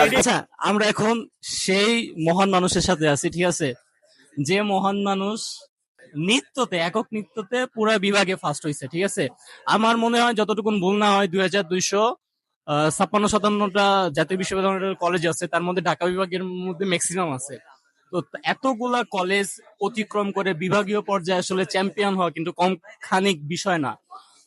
আচ্ছা, আমরা এখন সেই মহান মানুষের সাথে আছি, ঠিক আছে, যে মহান মানুষ নৃত্যতে, একক নৃত্যতে পুরা বিভাগে ফার্স্ট হয়েছে, ঠিক আছে। আমার মনে হয় যতটুকু ভুল না হয় 2256 জাতীয় বিশ্ববিদ্যালয়ের কলেজ আছে, তার মধ্যে ঢাকা বিভাগের মধ্যে ম্যাক্সিমাম আছে। তো এতগুলা কলেজ অতিক্রম করে বিভাগীয় পর্যায়ে আসলে চ্যাম্পিয়ন হওয়া কিন্তু কম খানিক বিষয় না।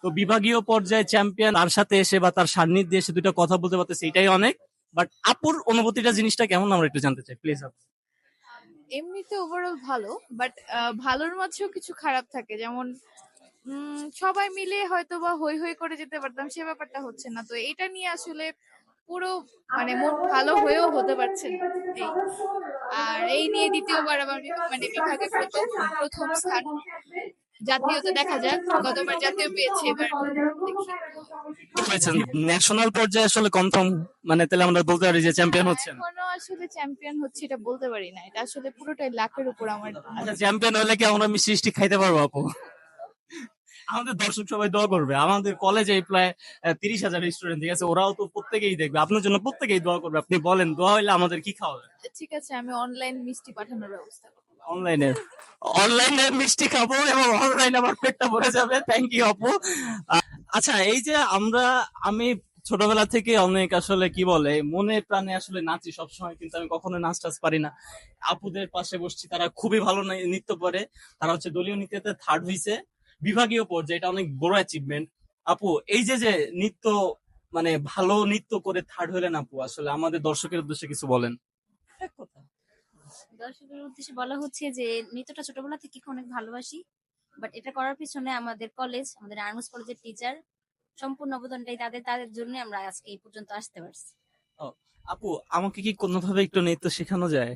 তো বিভাগীয় পর্যায়ে চ্যাম্পিয়ন তার সাথে এসে বা তার সান্নিধ্যে এসে দুইটা কথা বলতে পারতেছে, এটাই অনেক। বাট আপুর অনুভূতিটা জিনিসটা কেমন আমরা একটু জানতে চাই, প্লিজ। এমনিতে ওভারঅল ভালো, বাট ভালোর মাঝেও কিছু খারাপ থাকে, যেমন সবাই মিলে হয়তো বা হই হই করে যেতে পারতাম, সে ব্যাপারটা হচ্ছে না। তো এটা নিয়ে আসলে পুরো মানে মন ভালো হয়েও হতে পারছে না এই। আর এই নিয়ে দ্বিতীয়বার আবার মানে বিভাগে প্রথম প্রথম স্থান, জাতীয়তে দেখা যাক, গতবার জাতীয় পেয়েছে, এবার দেখি। ন্যাশনাল পর্যায়ে আসলে কনফার্ম, মানে তাহলে আমরা বলতে পারি যে চ্যাম্পিয়ন হচ্ছেন। এখনো আসলে চ্যাম্পিয়ন হচ্ছে এটা বলতে পারি না, এটা আসলে পুরোটাই লাকের উপর আমার। আচ্ছা, চ্যাম্পিয়ন হলে কি আমরা মিষ্টি মিষ্টি খাইতে পারবো আপু? আমাদের দর্শক সবাই দোয়া করবে, আমাদের কলেজে প্রায় 30,000 স্টুডেন্ট, ঠিক আছে, ওরাও তো প্রত্যেকেই দেখবে, আপনার জন্য প্রত্যেকেই দোয়া করবে। আপনি বলেন দোয়া হইলে আমাদের কি খাওয়াবে? ঠিক আছে, আমি অনলাইন মিষ্টি পাঠানোর ব্যবস্থা করব। অনলাইনে অনলাইনে মিষ্টি খাবো এবং অনলাইনে আমার পেটটা ভরে যাবে। থ্যাংক ইউ আপু। আচ্ছা, এই যে আমি ছোটবেলা থেকে অনেক আসলে কি বলে মনে প্রাণে আসলে নাচি সবসময়, কিন্তু আমি কখনো নাচ টাচ পারি না। আপুদের পাশে বসছি, তারা খুবই ভালো নৃত্য করে। তারা হচ্ছে দলীয় নৃত্যতে থার্ড হইছে বিভাগীয় পর্যায়ে, এটা অনেক বড় অ্যাচিভমেন্ট। আপু, এই যে নৃত্য, মানে ভালো নৃত্য করে থার্ড হলেন আপু, আসলে আমাদের দর্শকের উদ্দেশ্যে কিছু বলেন। এক কথা। দর্শকের উদ্দেশ্যে বলা হচ্ছে যে নৃত্যটা ছোটবেলা থেকে অনেক ভালোবাসি, বাট এটা করার পিছনে আমাদের কলেজ, আমাদের আর্মস কলেজের টিচার সম্পূর্ণ অবদানটাই তাদের, তাদের জন্য আমরা আজকে এই পর্যন্ত আসতে পারছি। ও, আপু, আমাকে কি কোনোভাবে একটু নৃত্য শেখানো যায়?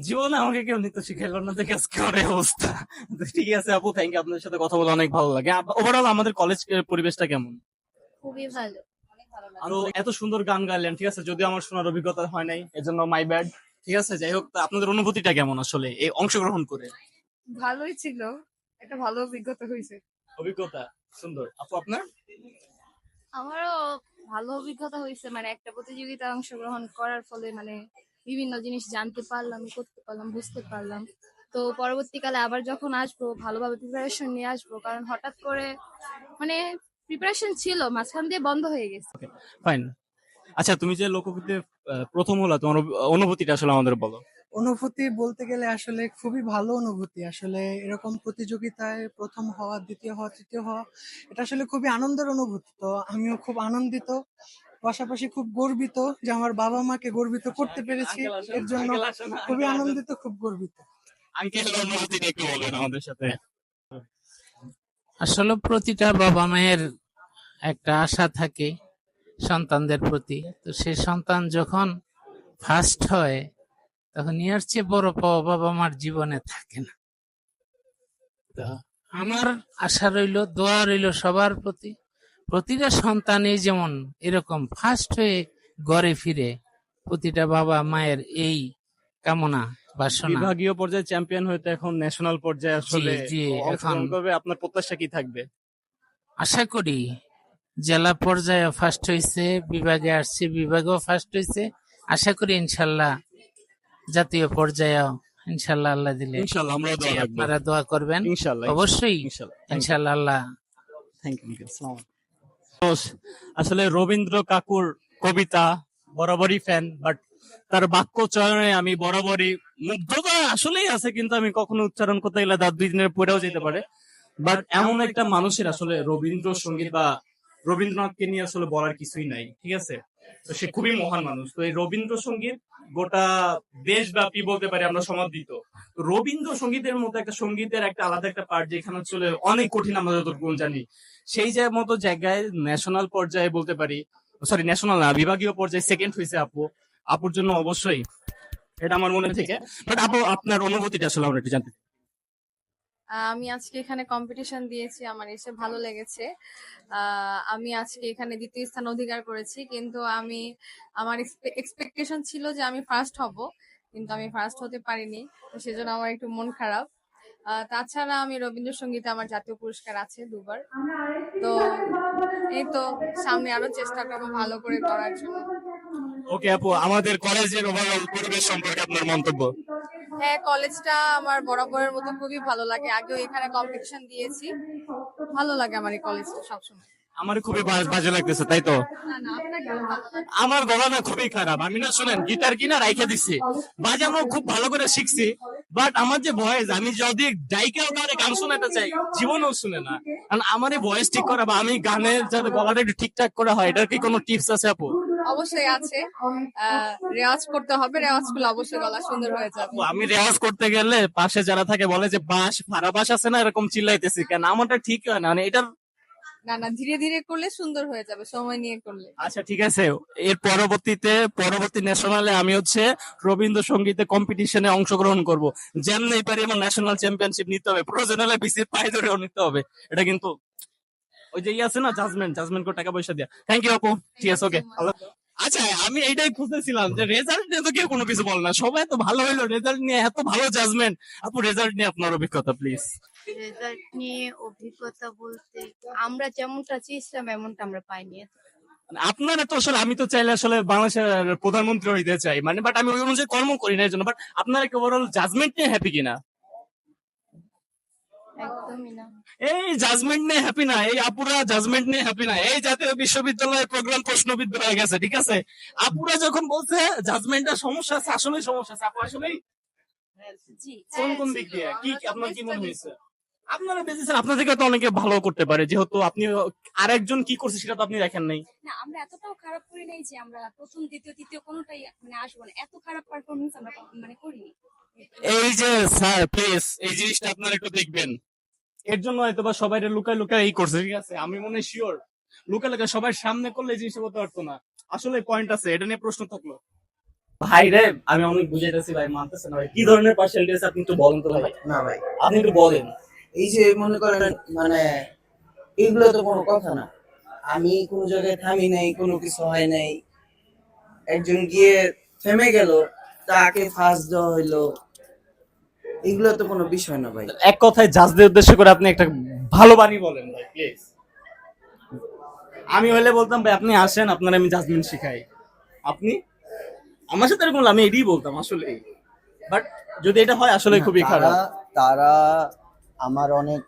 জীবনে আমাকে কেউ নৃত্য শিখাইলো না, দেখে আজকে আমার এই অবস্থা। তো ঠিক আছে আপু, থ্যাংক ইউ, আপনার সাথে কথা বলে অনেক ভালো লাগে। ওভারঅল আমাদের কলেজ পরিবেশটা কেমন? খুবই ভালো, অনেক ভালো আরো লাগে। এত সুন্দর গান গাইলেন, ঠিক আছে, যদিও আমার শোনার অভিজ্ঞতা হয় নাই, এজন্য মাই ব্যাড। ঠিক আছে, যাই হোক, তা আপনাদের অনুভূতিটা কেমন আসলে এই অংশগ্রহণ করে? ভালোই ছিল, একটা ভালো অভিজ্ঞতা হয়েছে। অভিজ্ঞতা সুন্দর। আপু, আপনার? আমারও ভালো অভিজ্ঞতা হয়েছে, মানে একটা প্রতিযোগিতায় অংশগ্রহণ করার ফলে মানে বিভিন্ন জিনিস জানতে পারলাম, করতে পারলাম, বুঝতে পারলাম। তো পরবর্তীকালে আবার যখন আসবো ভালোভাবে প্রিপারেশন নিয়ে আসবো, কারণ হঠাৎ করে মানে প্রিপারেশন ছিল, মাঝখান দিয়ে বন্ধ হয়ে গেছে। ফাইন। আচ্ছা, তুমি যে লোকগীতে প্রথম হলো, তোমার অনুভূতিটা আসলে আমাদের বলো। অনুভূতি বলতে গেলে আসলে খুবই ভালো অনুভূতি। আসলে এরকম প্রতিযোগিতায় প্রথম হওয়া, দ্বিতীয় হওয়া, তৃতীয় হওয়া, এটা আসলে খুবই আনন্দের অনুভূতি। তো আমিও খুব আনন্দিত, পাশাপাশি খুব গর্বিত যে আমার বাবা মাকে গর্বিত করতে পেরেছি। এর জন্য খুবই আনন্দিত, খুব গর্বিত। আঙ্কেল, অনুভূতিটা একটু বলবেন আমাদের সাথে। আসলে প্রতিটা বাবা মায়ের একটা আশা থাকে সন্তানদের প্রতি, তো সেই সন্তান যখন ফার্স্ট হয় তখন এর চেয়ে বড় পাওয়া বাবা মার জীবনে থাকে না। তো আমার আশা রইল, দোয়া রইল সবার প্রতি, প্রতিটা সন্তানই যেমন এরকম ফার্স্ট হয়ে ঘরে ফিরে, প্রতিটা বাবা মায়ের এই কামনা বাসনা। বিভাগীয় পর্যায়ে চ্যাম্পিয়ন হইতে এখন ন্যাশনাল পর্যায়ে আসলে জি, অংশগ্রহণ এখন করবে, আপনার প্রত্যাশা কি থাকবে? আশা করি জেলা পর্যায়ে ফার্স্ট হয়েছে, বিভাগে আসছে, বিভাগেও ফার্স্ট হয়েছে, আশা করি ইনশাল্লাহ জাতীয় পর্যায়েও ইনশাল্লাহ আল্লাহ দিলে ইনশাআল্লাহ আমরা দোয়া রাখবো। আপনারা দোয়া করবেন ইনশাআল্লাহ, অবশ্যই, ইনশাআল্লাহ। ইনশাল্লাহ আল্লাহ। Thank you. আসলে রবীন্দ্র কাকুর কবিতা বরাবরই ফ্যান, বাট তার বাক্য চয়নে আমি বরাবরই মুগ্ধতা আসলেই আছে, কিন্তু আমি কখনো উচ্চারণ করতে গেলে তার 2 দিনের পরেও যেতে পারে। বাট এমন একটা মানুষের আসলে রবীন্দ্রসঙ্গীত বা রবীন্দ্রনাথকে নিয়ে আসলে বলার কিছুই নাই, ঠিক আছে। তো সে খুবই মহান মানুষ। তো এই রবীন্দ্রসঙ্গীত গোটা দেশব্যাপী বলতে পারি আমরা সমাদৃত। তো রবীন্দ্রসঙ্গীতের মতো একটা সঙ্গীতের একটা আলাদা একটা পার্ট, যেখানে আসলে অনেক কঠিন, আমরা যতটুকু জানি। সেই মতো জায়গায় ন্যাশনাল পর্যায়ে বলতে পারি, সরি ন্যাশনাল না, বিভাগীয় পর্যায়ে সেকেন্ড হয়েছে আপু। আপুর জন্য অবশ্যই এটা আমার মনে থেকে। বাট আপু, আপনার অনুভূতিটা আসলে আমরা একটু জানতে চাই। আমি আজকে এখানে কম্পিটিশন দিয়েছি, আমার এসে ভালো লেগেছে। আমি আজকে এখানে দ্বিতীয় স্থান অধিকার করেছি, কিন্তু আমার এক্সপেকটেশন ছিল যে আমি ফার্স্ট হব, কিন্তু আমি ফার্স্ট হতে পারিনি। তো সেজন্য আমার একটু মন খারাপ। তাছাড়া আমি রবীন্দ্রসঙ্গীতে আমার জাতীয় পুরস্কার আছে 2বার। তো এই তো সামনে আরো চেষ্টা করবো ভালো করে করার জন্য। ওকে আপু, আমাদের কলেজের ওভারঅল পরিবেশ সম্পর্কে আপনার মন্তব্য? হ্যাঁ, কলেজটা আমার বরাবরের মতো খুবই ভালো লাগে, আগেও এখানে কম্পিটিশন দিয়েছি, ভালো লাগে আমার এই কলেজটা সবসময়। আমার খুবই বাজে লাগতেছে, তাই তো? না না, আপনাকে ভালো লাগে। আমার গলা না খুবই খারাপ, আমি না শুনেন গিটার কিনা রাইখা দিছি, বাজানো খুব ভালো করে শিখছি, বাট আমার যে ভয়েস, আমি যদি ডাইকেও কারে গান শোনাতে চাই জীবনেও শুনে না। কারণ আমার এই ভয়েস ঠিক করা বা আমি গানের যাতে গলাটা একটু ঠিকঠাক করা হয়, এটার কি কোনো টিপস আছে আপু? অবশ্যই আছে, রেওয়াজ করতে হবে, রেওয়াজ করলে অবশ্যই গলা সুন্দর হয়ে যাবে। আপু, আমি রেওয়াজ করতে গেলে পাশে যারা থাকে বলে যে বাঁশ ফাড়া বাঁশ আছে না, এরকম চিল্লাইতেছি কেন? আমারটা ঠিক হয় না, মানে এটার। না না, ধীরে ধীরে করলে সুন্দর হয়ে যাবে, সময় নিয়ে করলে। আচ্ছা ঠিক আছে, এর পরবর্তী ন্যাশনালে আমি রবীন্দ্রসঙ্গীতে কম্পিটিশনে অংশগ্রহণ করব, যেমনি পারি আমার ন্যাশনাল চ্যাম্পিয়নশিপ নিতে হবে, প্রয়োজনে বিসির পায়ে ধরেও নিতে হবে। এটা কিন্তু ওই যে আছে না, জাজমেন্ট করে টাকা পয়সা দিয়া। থ্যাংক ইউ আপু, ঠিক আছে, ওকে। আচ্ছা, আমি এইটাই খুঁজতেছিলাম যে রেজাল্ট নিয়ে তো কেউ কোনো কিছু বল না, সবাই তো ভালো হইলো, রেজাল্ট নিয়ে এত ভালো জাজমেন্ট। আপু, রেজাল্ট নিয়ে আপনার অভিজ্ঞতা প্লিজ। রেজাল্ট নিয়ে অভিজ্ঞতা বলতে আমরা যেমনটা চেয়েছিলাম এমনটা আমরা পাইনি। আপনারা তো আসলে, আমি তো চাইলে আসলে বাংলাদেশের প্রধানমন্ত্রী হইতে চাই, মানে বাট আমি ওই অনুযায়ী কর্ম করি না, এই জন্য। বাট আপনারা কি ওভারঅল জাজমেন্ট নিয়ে হ্যাপি কিনা? একদমই না। এই জাজমেন্ট নিয়ে হ্যাপি না, এই আপুরা জাজমেন্ট নিয়ে হ্যাপি না। এই জাতীয় বিশ্ববিদ্যালয়ের প্রোগ্রাম প্রশ্নবিদ হয়ে গেছে, ঠিক আছে? আপুরা যখন বলছে জাজমেন্টের সমস্যা আছে, আসলে সমস্যা আছে। আপু আসলে জি কোন দিক দিয়ে কি আপনার কি মনে হয়েছে? আপনারা বেঁচেছেন, আপনার থেকে তো অনেকে ভালো করতে পারে, যেহেতু আপনি আরেকজন কি করছে সেটা তো আপনি দেখেন নাই। না, আমরা এতটাও খারাপ করি নাই যে আমরা প্রথম দ্বিতীয় তৃতীয় কোনোটাই মানে আসবো না, এত খারাপ পারফরমেন্স আমরা মানে করিনি। এই যে স্যার প্লিজ এই জিনিসটা আপনারা একটু দেখবেন, এর জন্য হয়তো বা সবাই লুকায় লুকায় এই করছে, ঠিক আছে? আমি মনে শিওর লুকায় লুকায় সবাই সামনে করলে এই জিনিসটা করতে পারতো না। আসলে পয়েন্ট আছে, এটা নিয়ে প্রশ্ন থাকলো। ভাই রে, আমি অনেক বুঝাইতেছি ভাই, মানতেছে না ভাই। কি ধরনের পার্সিয়ালিটি আছে আপনি একটু বলেন তো ভাই। না ভাই, আপনি একটু বলেন। এই যে মনে করেন মানে এগুলো তো কোনো কথা না। আমি কোনো জায়গায় থামি নাই, কোনো কিছু হয় নাই, একজন গিয়ে থেমে গেল, তাকে ফার্স্ট দেওয়া হইলো, এগুলো তো কোনো বিষয় না ভাই। এক কথায় জাজদের উদ্দেশ্য করে আপনি একটা ভালো বাণী বলেন ভাই প্লিজ। আমি হলে বলতাম ভাই আপনি আসেন, আপনার আমি জাজমেন্ট শিখাই। আপনি আমার সাথে এরকম, আমি এটাই বলতাম আসলে। বাট যদি এটা হয় আসলে খুবই খারাপ। তারা আমার অনেক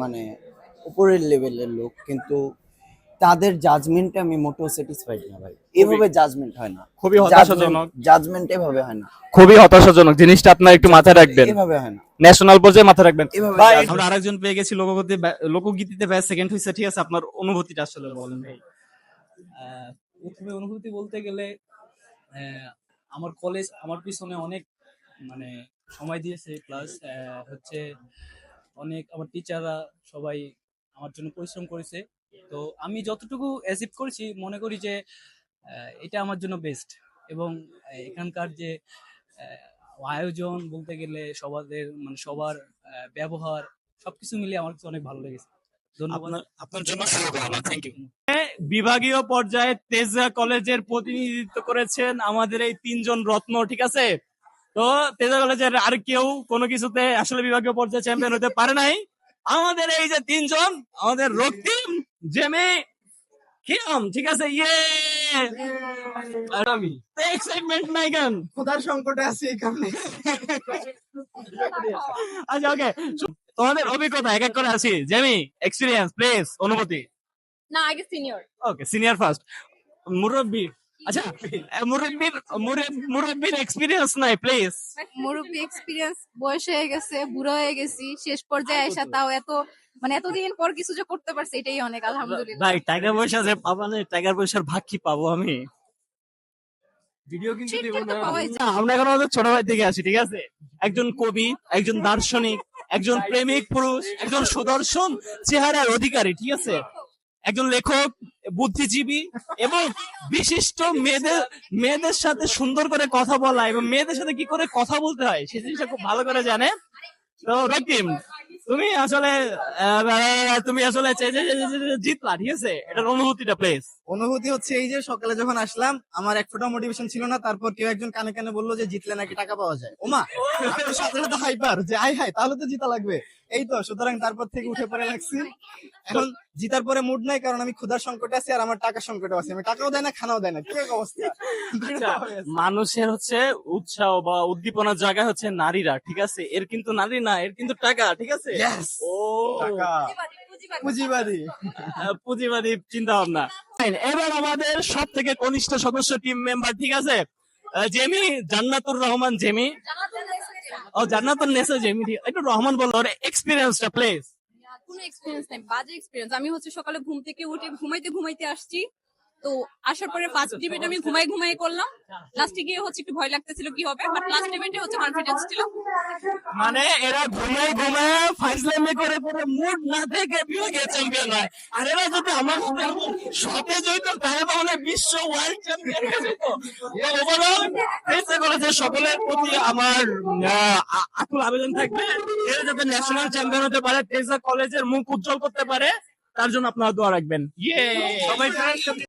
মানে উপরের লেভেলের লোক, কিন্তু তাদের জাজমেন্টে আমি মোটেও স্যাটিসফাইড না ভাই। এভাবে জাজমেন্ট হয় না, খুবই হতাশাজনক। জাজমেন্ট এভাবে হয় না, খুবই হতাশাজনক, জিনিসটা আপনার একটু মাথায় রাখবেন, এভাবে হয় না, ন্যাশনাল পর্যায়ে মাথায় রাখবেন। এভাবে ভাই judgment- আমরা আরেকজন পেয়ে গেছি লোকগীতিতে ব্যাচ সেকেন্ড হয়েছে, ঠিক আছে? আপনার অনুভূতিটা আসলে বলেন ভাই। প্রথমে অনুভূতি বলতে গেলে আমার কলেজ আমার পিছনে অনেক মানে সময় দিয়েছে, প্লাস হচ্ছে অনেক আমার টিচাররা সবাই আমার জন্য পরিশ্রম করেছে। তো আমি যতটুকু অ্যাচিভ করেছি মনে করি যে এটা আমার জন্য বেস্ট। এবং এখানকার যে আয়োজন বলতে গেলে সবার ব্যবহার সবকিছু মিলিয়ে আমার কাছে অনেক ভালো লেগেছে। ধন্যবাদ। আপনার জন্য শুভকামনা, থ্যাংক ইউ। বিভাগীয় পর্যায়ে তেজগাঁ কলেজের প্রতিনিধিত্ব করেছেন আমাদের এই তিনজন রত্ন, ঠিক আছে? তো তেজগাঁ কলেজের আর কেউ কোনো কিছুতে আসলে বিভাগীয় পর্যায়ে চ্যাম্পিয়ন হতে পারে নাই। আমাদের এই যে তিনজন, আমাদের রক্তিম, জেমি, কিরম, ঠিক আছে? ইয়ে আর আমি এক্সাইটমেন্ট নাই কেন? খোদার সংকটে আছে এই কারণে। আচ্ছা ওকে, তোমাদের অভিজ্ঞতা এক এক করে আসি। জেমি, এক্সপিরিয়েন্স প্লিজ, অনুভূতি। না, আগে সিনিয়র। ওকে, সিনিয়র ফার্স্ট। মুরব্বি, আচ্ছা মুরব্বির এক্সপিরিয়েন্স নাই প্লিজ। মুরব্বী এক্সপিরিয়েন্স, বয়স হয়ে গেছে, বুড়ো হয়ে গেছি, শেষ পর্যায়ে এসে তাও এতদিন পর কিছু যে করতে পারছে এটাই অনেক, আলহামদুলিল্লাহ। ভাই টাকা পয়সা যে পাবা না, টাকার পয়সার ভাগ কি পাবো আমি? ভিডিও কিন্তু দিব সেটা তো না। পাওয়াই যায়। না, আমরা এখন আমাদের ছোট ভাই থেকে আসি, ঠিক আছে? একজন কবি, একজন দার্শনিক, একজন প্রেমিক পুরুষ, একজন সুদর্শন চেহারার অধিকারী, ঠিক আছে? একজন লেখক, বুদ্ধিজীবী এবং বিশিষ্ট মেয়েদের সাথে সুন্দর করে কথা বলা এবং মেয়েদের সাথে কি করে কথা বলতে হয় সেই জিনিসটা খুব ভালো করে জানে। তো রক্তিম, তুমি আসলে জিতলা, ঠিক আছে? এটার অনুভূতিটা প্লিজ। অনুভূতি হচ্ছে এই যে সকালে যখন আসলাম আমার এক ফোঁটা মোটিভেশন ছিল না, তারপর কেউ একজন কানে কানে বললো যে জিতলে নাকি টাকা পাওয়া যায়। ওমা, আমি তো সাথে সাথে হাইপার যে আই হাই তাহলে তো জিতা লাগবে। এই তো, সুতরাং তারপর থেকে উঠে পড়ে লাগছি। এখন জিতার পরে মুড নাই, কারণ আমি ক্ষুধার সংকটে আছি আর আমার টাকার সংকটে আছি। আমি টাকাও দেয় না, খানাও দেয় না, কি এক অবস্থা। আচ্ছা, মানুষের হচ্ছে উৎসাহ বা উদ্দীপনার জায়গা হচ্ছে নারীরা, ঠিক আছে? এর কিন্তু নারী না, এর কিন্তু টাকা, ঠিক আছে? Yes! ও টাকা, পুঁজিবাদী। পুঁজিবাদী চিন্তা ভাবনা। এবার আমাদের সব থেকে কনিষ্ঠ সদস্য টিম মেম্বার, ঠিক আছে? জেমি, জান্নাতুর রহমান জেমি। ও জান্নাতুর নেসা জেমি, একটু রহমান বলো ওর এক্সপিরিয়েন্সটা প্লিজ। কোনো এক্সপিরিয়েন্স নাই, বাজে এক্সপিরিয়েন্স। আমি হচ্ছে সকালে ঘুম থেকে উঠে ঘুমাইতে আসছি, তো আসার পরে ফার্স্ট ডিবেট আমি ঘুমাই করলাম। লাস্টে গিয়ে হচ্ছে একটু ভয় লাগতেছিল কি হবে, বাট লাস্ট ডিবেটে হচ্ছে কনফিডেন্স ছিল। মানে এরা ঘুমায় ফাইজলামি করে মুড না থেকে বিভাগীয় চ্যাম্পিয়ন হয়, আর এরা যদি আমার সতেজ হইতো তাহলে মানে বিশ্ব ওয়ার্ল্ড চ্যাম্পিয়ন হয়ে যেত। ওভারঅল চেষ্টা করেছে, সকলের প্রতি আমার আকুল আবেদন থাকবে এরা যাতে ন্যাশনাল চ্যাম্পিয়ন হতে পারে, টেসা কলেজের মুখ উজ্জ্বল করতে পারে, তার জন্য আপনারা দোয়া রাখবেন। সবাই